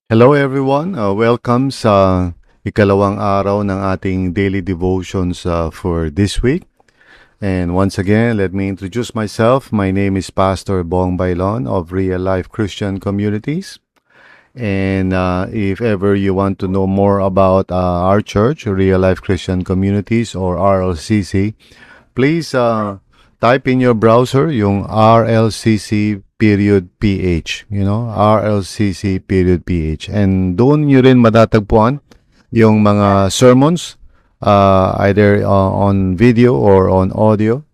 Hello everyone, welcome sa ikalawang araw ng ating daily devotions for this week. And once again, let me introduce myself. My name is Pastor Bong Bailon of Real Life Christian Communities. And if ever you want to know more about our church, Real Life Christian Communities or RLCC, please type in your browser yung RLCC period PH, RLCC period PH. And doon nyo rin matatagpuan yung mga sermons, either on video or on audio,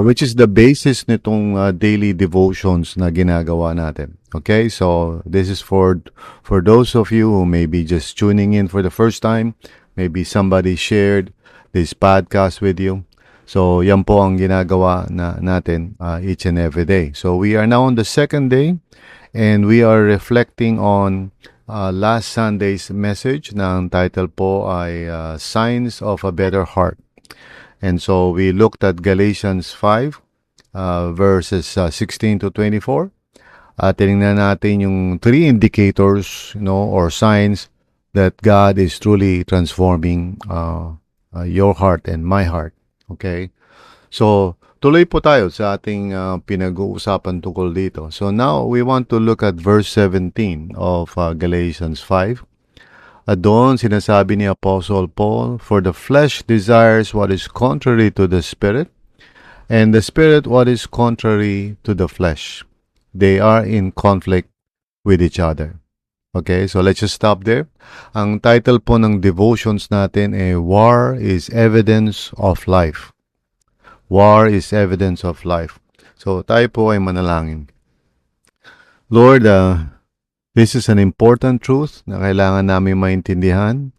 which is the basis nitong daily devotions na ginagawa natin. Okay, so this is for those of you who may be just tuning in for the first time, maybe somebody shared this podcast with you. So yan po ang ginagawa natin each and every day. So we are now on the second day and we are reflecting on last Sunday's message na ang title po ay Signs of a Better Heart. And so we looked at Galatians 5 verses 16 to 24. Tinignan natin yung three indicators, or signs that God is truly transforming your heart and my heart. Okay? So, tuloy po tayo sa ating pinag-uusapan tungkol dito. So now, we want to look at verse 17 of Galatians 5. At doon, sinasabi ni Apostle Paul, "For the flesh desires what is contrary to the Spirit, and the Spirit what is contrary to the flesh. They are in conflict with each other." Okay, so let's just stop there. Ang title po ng devotions natin ay War is Evidence of Life. War is Evidence of Life. So tayo po ay manalangin. Lord, this is an important truth na kailangan namin maintindihan,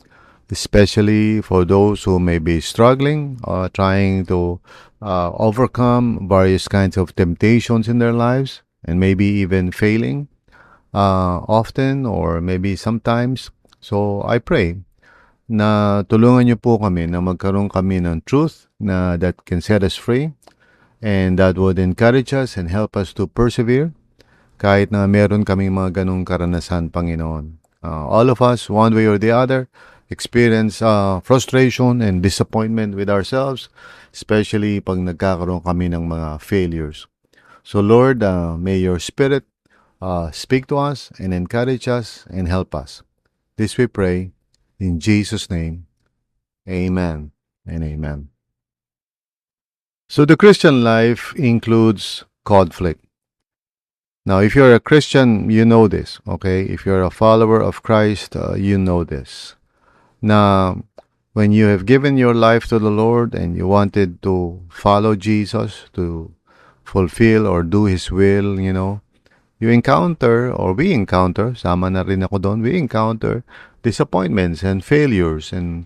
especially for those who may be struggling or trying to overcome various kinds of temptations in their lives and maybe even failing often or maybe sometimes. So I pray na tulungan niyo po kami na magkaroon kami ng truth na that can set us free and that would encourage us and help us to persevere kahit na meron kaming mga ganong karanasan, Panginoon. All of us, one way or the other, experience frustration and disappointment with ourselves, especially pag nagkakaroon kami ng mga failures. So Lord, may your Spirit speak to us and encourage us and help us. This we pray in Jesus' name. Amen and amen. So the Christian life includes conflict. Now, if you're a Christian, you know this, okay? If you're a follower of Christ, you know this. Na when you have given your life to the Lord and you wanted to follow Jesus, to fulfill or do His will, you encounter, or we encounter, sama na rin ako doon, we encounter disappointments and failures. And,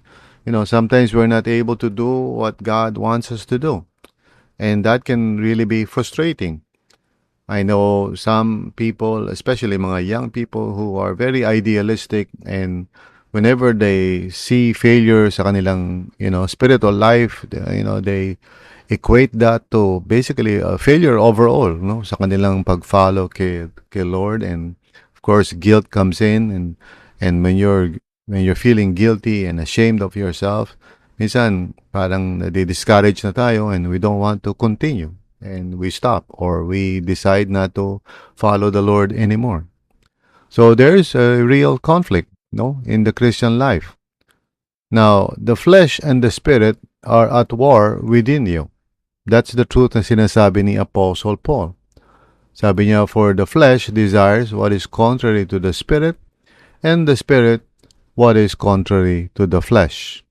sometimes we're not able to do what God wants us to do. And that can really be frustrating. I know some people, especially mga young people who are very idealistic, and whenever they see failure sa kanilang, spiritual life, they equate that to basically a failure overall, sa kanilang pag-follow kay Lord. And of course, guilt comes in, and when you're feeling guilty and ashamed of yourself, minsan parang nadi-discourage na tayo and we don't want to continue. And we stop or we decide not to follow the Lord anymore. So there is a real conflict, in the Christian life. Now, the flesh and the spirit are at war within you. That's the truth na sinasabi ni Apostle Paul. Sabi niya, "For the flesh desires what is contrary to the spirit, and the spirit what is contrary to the flesh."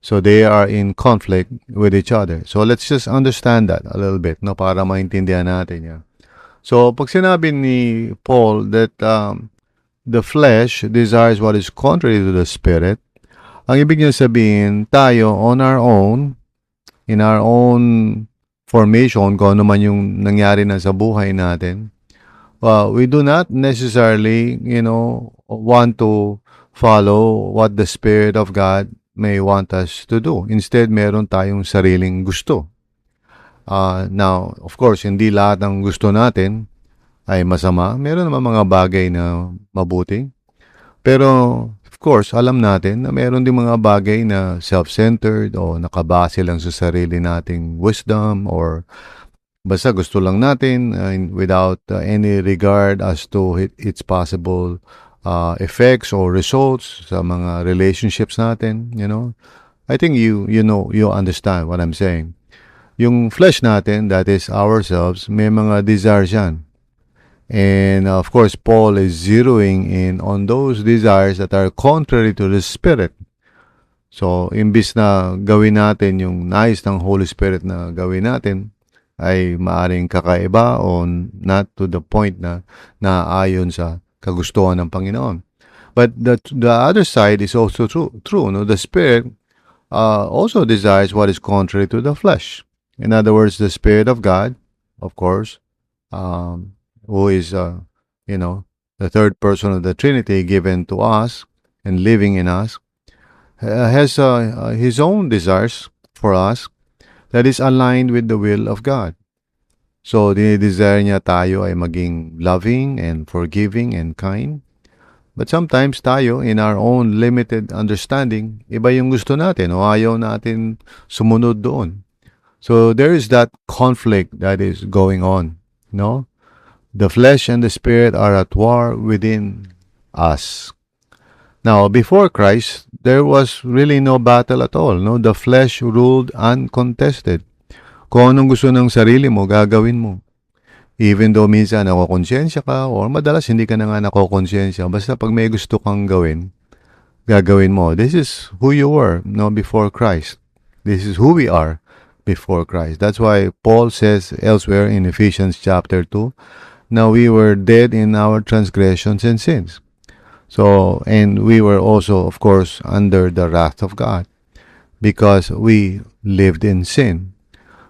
So they are in conflict with each other. So let's just understand that a little bit, para maintindihan natin yan. So pag sinabi ni Paul that the flesh desires what is contrary to the spirit, ang ibig niya sabihin, tayo on our own, in our own formation, kung ano man yung nangyari na sa buhay natin, we do not necessarily, want to follow what the Spirit of God may want us to do. Instead, meron tayong sariling gusto. Now, of course, hindi lahat ng gusto natin ay masama. Meron naman mga bagay na mabuti. Pero, of course, alam natin na meron din mga bagay na self-centered o nakabase lang sa sarili nating wisdom or basta gusto lang natin without any regard as to its possible effects or results sa mga relationships natin, you know. I think you understand what I'm saying. Yung flesh natin, that is ourselves, may mga desires yan. And of course, Paul is zeroing in on those desires that are contrary to the Spirit. So, imbis na gawin natin yung nais ng Holy Spirit na gawin natin, ay maaring kakaiba o not to the point na naayon sa kagustuhan ng Panginoon. But the other side is also true. No? The Spirit also desires what is contrary to the flesh. In other words, the Spirit of God, of course, who is, the third person of the Trinity given to us and living in us, has his own desires for us that is aligned with the will of God. So, dinidesire niya tayo ay maging loving and forgiving and kind. But sometimes tayo, in our own limited understanding, iba yung gusto natin o ayaw natin sumunod doon. So, there is that conflict that is going on, no? The flesh and the spirit are at war within us. Now, before Christ, there was really no battle at all, no? The flesh ruled uncontested. Kung anong gusto ng sarili mo, gagawin mo. Even though minsan nakokonsensya ka or madalas hindi ka na nga nakokonsensya, basta pag may gusto kang gawin, gagawin mo. This is who you were, no, before Christ. This is who we are before Christ. That's why Paul says elsewhere in Ephesians chapter 2, now we were dead in our transgressions and sins. So, and we were also, of course, under the wrath of God because we lived in sin.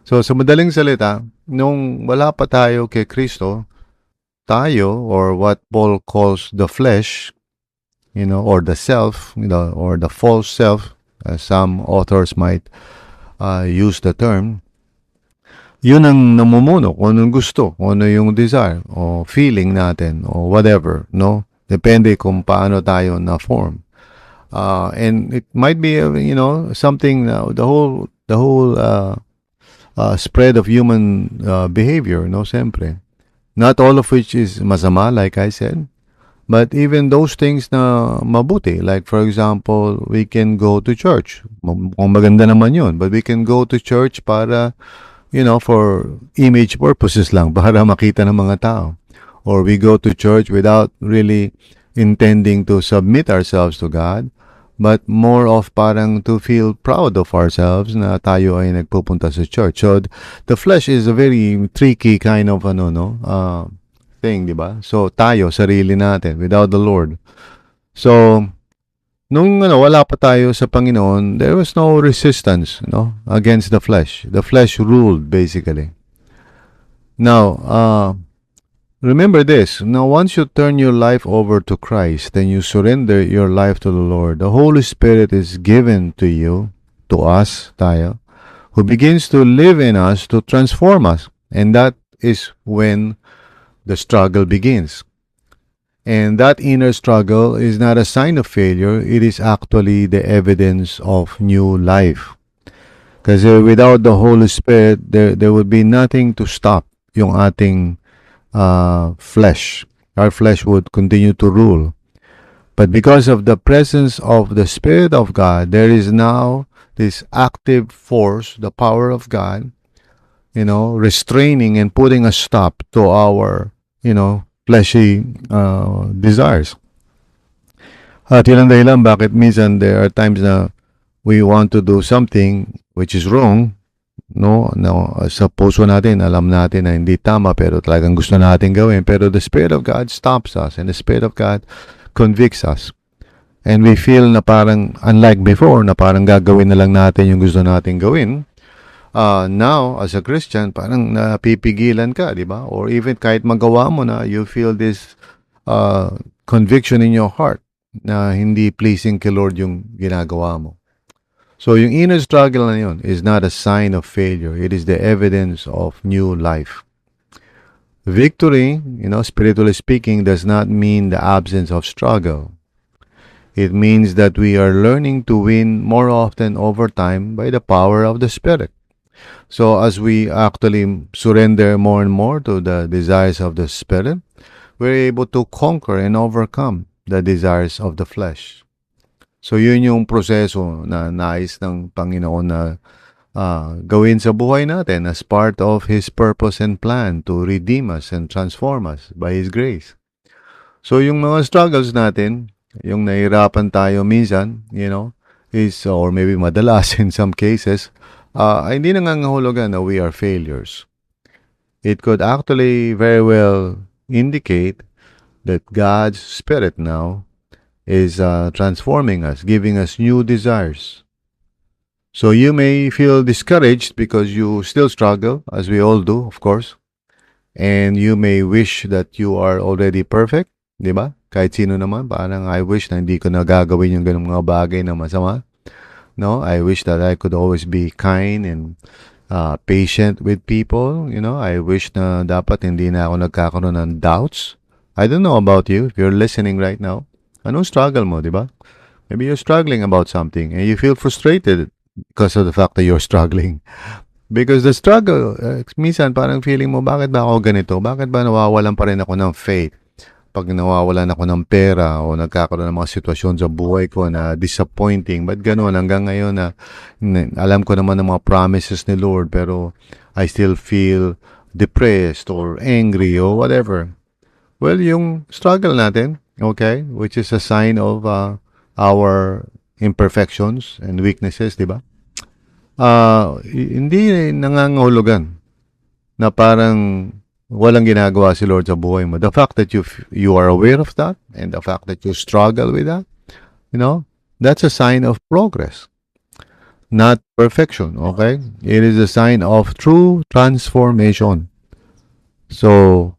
So, sa madaling salita, nung wala pa tayo kay Kristo, tayo, or what Paul calls the flesh, or the self, or the false self, as some authors might use the term, yun ang namumuno, kung anong gusto, kung ano yung desire, o feeling natin, o whatever, no? Depende kung paano tayo na-form. And it might be, something, the whole spread of human behavior, no, siyempre. Not all of which is masama, like I said. But even those things na mabuti, like for example, we can go to church. Kung maganda naman yun. But we can go to church para, for image purposes lang, para makita ng mga tao. Or we go to church without really intending to submit ourselves to God, but more of parang to feel proud of ourselves na tayo ay nagpupunta sa church. So, the flesh is a very tricky kind of, thing, di ba? So, tayo, sarili natin, without the Lord. So, nung wala pa tayo sa Panginoon, there was no resistance, against the flesh. The flesh ruled, basically. Now, remember this. Now, once you turn your life over to Christ, then you surrender your life to the Lord. The Holy Spirit is given to you, to us, tayo, who begins to live in us to transform us. And that is when the struggle begins. And that inner struggle is not a sign of failure. It is actually the evidence of new life. Because without the Holy Spirit, there would be nothing to stop yung ating flesh. Our flesh would continue to rule. But because of the presence of the Spirit of God, there is now this active force, the power of God, restraining and putting a stop to our, fleshy desires. At yun ang dahilan bakit minsan there are times na we want to do something which is wrong, sa puso natin, alam natin na hindi tama, pero talagang gusto natin gawin. Pero the Spirit of God stops us, and the Spirit of God convicts us. And we feel na parang, unlike before, na parang gagawin na lang natin yung gusto natin gawin. Now, as a Christian, parang napipigilan ka, di ba? Or even kahit magawa mo na, you feel this conviction in your heart na hindi pleasing kay Lord yung ginagawa mo. So, yung inner struggle na yun is not a sign of failure. It is the evidence of new life. Victory, spiritually speaking, does not mean the absence of struggle. It means that we are learning to win more often over time by the power of the Spirit. So as we actually surrender more and more to the desires of the Spirit, we're able to conquer and overcome the desires of the flesh. So yun yung proseso na nais ng Panginoon na gawin sa buhay natin as part of His purpose and plan to redeem us and transform us by His grace. So yung mga struggles natin, yung nahihirapan tayo minsan, is, or maybe madalas in some cases, hindi nangangahulugan na we are failures. It could actually very well indicate that God's Spirit now is transforming us, giving us new desires. So you may feel discouraged because you still struggle, as we all do, of course. And you may wish that you are already perfect, di ba? Kahit sino naman, parang I wish na hindi ko nagagawin yung ganung mga bagay na masama. No, I wish that I could always be kind and patient with people. I wish na dapat hindi na ako nagkakaroon ng doubts. I don't know about you, if you're listening right now. Anong struggle mo, di ba? Maybe you're struggling about something and you feel frustrated because of the fact that you're struggling. Because the struggle, minsan parang feeling mo, bakit ba ako ganito? Bakit ba nawawalan pa rin ako ng faith? Pag nawawalan ako ng pera o nagkakaroon ng mga sitwasyon sa buhay ko na disappointing, ba't gano'n? Hanggang ngayon na alam ko naman ng mga promises ni Lord pero I still feel depressed or angry or whatever. Well, yung struggle natin, okay, which is a sign of our imperfections and weaknesses, di ba? Hindi nangangahulugan na parang walang ginagawa si Lord sa buhay mo. The fact that you are aware of that and the fact that you struggle with that, that's a sign of progress, not perfection, okay? It is a sign of true transformation. So,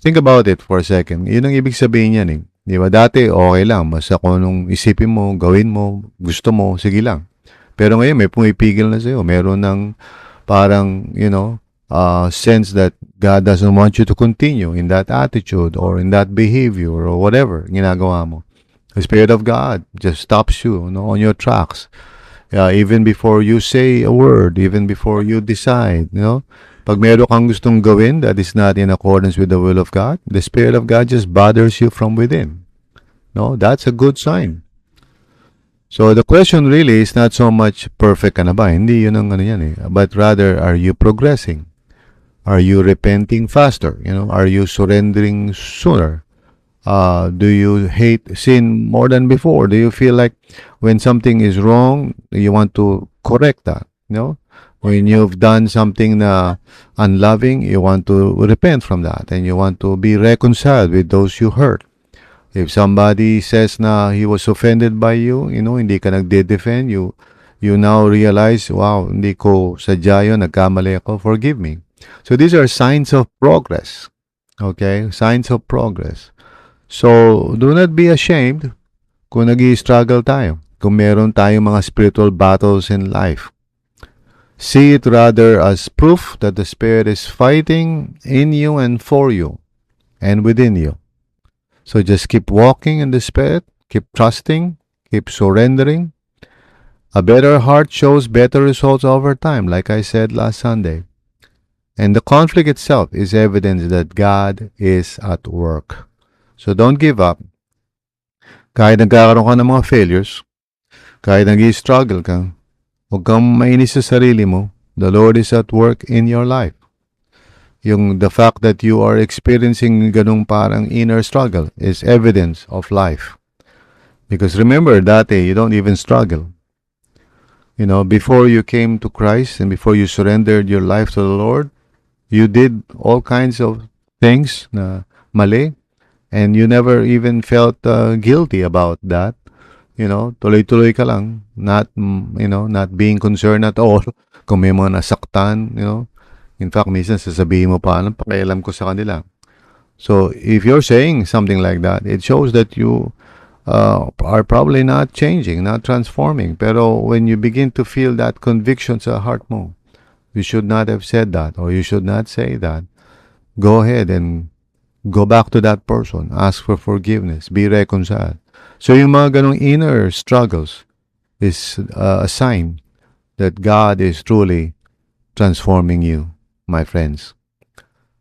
think about it for a second. Yun ang ibig sabihin yan eh. Di ba? Dati, okay lang. Basta kung anong isipin mo, gawin mo, gusto mo, sige lang. Pero ngayon, may pumipigil na sa'yo. Meron ng parang, sense that God doesn't want you to continue in that attitude or in that behavior or whatever ginagawa mo. The Spirit of God just stops you, on your tracks. Even before you say a word, even before you decide, Pag meron kang gustong gawin that is not in accordance with the will of God, the Spirit of God just bothers you from within. No, that's a good sign. So the question really is not so much perfect ka na ba? Hindi yun ang yan eh. But rather, are you progressing? Are you repenting faster? Are you surrendering sooner? Do you hate sin more than before? Do you feel like when something is wrong, you want to correct that? When you've done something na unloving, you want to repent from that and you want to be reconciled with those you hurt. If somebody says na he was offended by you, hindi ka nagde-defend, you now realize, wow, hindi ko sadya yun, nagkamali ako, forgive me. So these are signs of progress. Okay? Signs of progress. So, do not be ashamed kung nag-i-struggle tayo. Kung meron tayong mga spiritual battles in life. See it rather as proof that the Spirit is fighting in you and for you and within you. So just keep walking in the Spirit, keep trusting, keep surrendering. A better heart shows better results over time, like I said last Sunday. And the conflict itself is evidence that God is at work. So don't give up. Kahit nagkakaroon ka ng mga failures, kahit nag-i-struggle ka, huwag kang mainis sa sarili mo. The Lord is at work in your life. The fact that you are experiencing ganung parang inner struggle is evidence of life. Because remember, dati, you don't even struggle. Before you came to Christ and before you surrendered your life to the Lord, you did all kinds of things na mali and you never even felt guilty about that. Tuloy-tuloy ka lang, not being concerned at all kung may mga nasaktan, In fact, minsan sasabihin mo pa, anong pakialam ko sa kanila. So, if you're saying something like that, it shows that you are probably not changing, not transforming. Pero when you begin to feel that conviction sa heart mo, you should not have said that or you should not say that. Go ahead and go back to that person. Ask for forgiveness. Be reconciled. So yung mga ganong inner struggles is a sign that God is truly transforming you, my friends.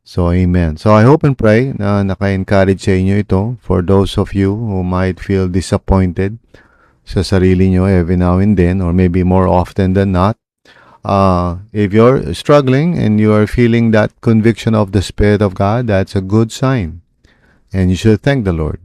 So, amen. So, I hope and pray na naka-encourage sa inyo ito for those of you who might feel disappointed sa sarili nyo every now and then or maybe more often than not. If you're struggling and you are feeling that conviction of the Spirit of God, that's a good sign. And you should thank the Lord.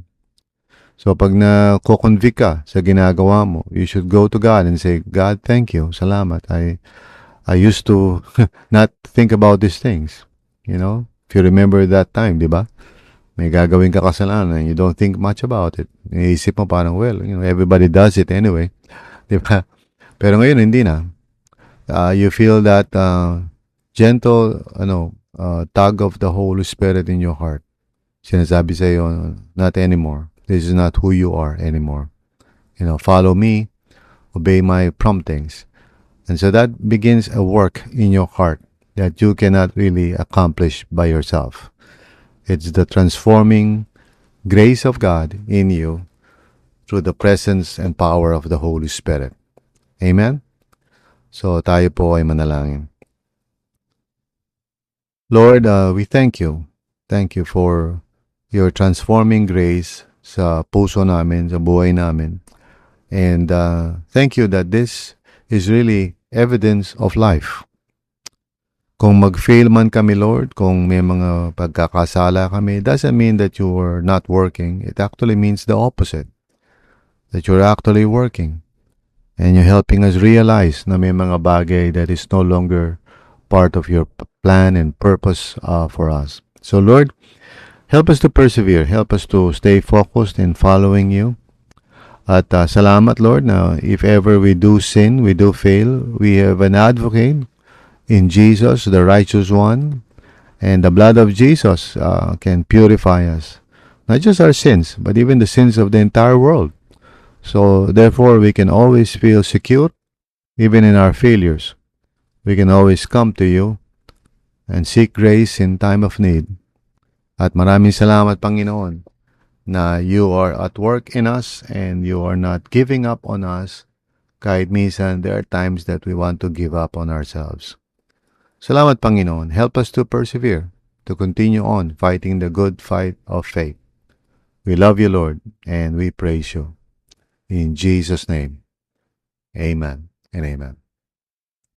So pag na-convict ka sa ginagawa mo, you should go to God and say, God, thank you. Salamat. I used to not think about these things. You know, if you remember that time, di ba? May gagawin ka kasalanan and you don't think much about it. Iisip mo parang, well, you know, everybody does it anyway. Di ba? Pero ngayon, hindi na. You feel that gentle, tug of the Holy Spirit in your heart. Sinasabi sa iyo, not anymore. This is not who you are anymore. You know, follow me, obey my promptings. And so that begins a work in your heart that you cannot really accomplish by yourself. It's the transforming grace of God in you through the presence and power of the Holy Spirit. Amen? So tayo po ay manalangin. Lord, we thank you. Thank you for your transforming grace sa puso namin, sa buhay namin. And thank you that this is really evidence of life. Kung mag-fail man kami, Lord, kung may mga pagkakasala kami, doesn't mean that you are not working. It actually means the opposite. That you're actually working. And you're helping us realize na may mga bagay that is no longer part of your plan and purpose for us. So, Lord, help us to persevere. Help us to stay focused in following you. At salamat, Lord, na if ever we do sin, we do fail, we have an advocate in Jesus, the righteous one. And the blood of Jesus can purify us. Not just our sins, but even the sins of the entire world. So, therefore, we can always feel secure, even in our failures. We can always come to you and seek grace in time of need. At maraming salamat, Panginoon, na you are at work in us and you are not giving up on us kahit minsan there are times that we want to give up on ourselves. Salamat, Panginoon. Help us to persevere, to continue on fighting the good fight of faith. We love you, Lord, and we praise you. In Jesus' name, amen and amen.